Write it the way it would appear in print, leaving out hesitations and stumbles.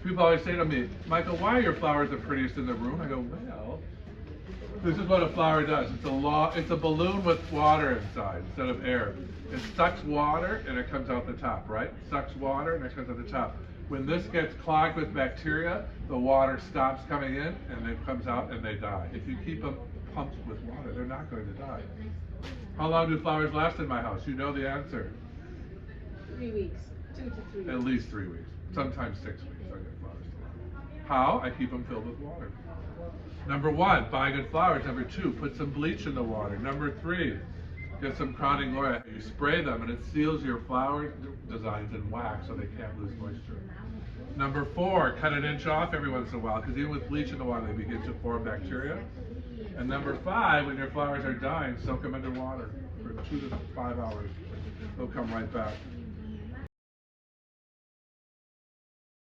People always say to me, Michael, why are your flowers the prettiest in the room? I go, well, this is what a flower does. It's a balloon with water inside instead of air. It sucks water and it comes out the top, right? Sucks water and it comes out the top. When this gets clogged with bacteria, the water stops coming in and it comes out and they die. If you keep them pumped with water, they're not going to die. How long do flowers last in my house? You know the answer. 3 weeks, 2 to 3 weeks. At least 3 weeks, sometimes 6 weeks. I get flowers. How? I keep them filled with water. Number 1, buy good flowers. Number 2, put some bleach in the water. Number 3, get some crowning gloria. You spray them and it seals your flower designs in wax so they can't lose moisture. Number 4, cut an inch off every once in a while because even with bleach in the water they begin to form bacteria. And number 5, when your flowers are dying, soak them under water for 2 to 5 hours. They'll come right back.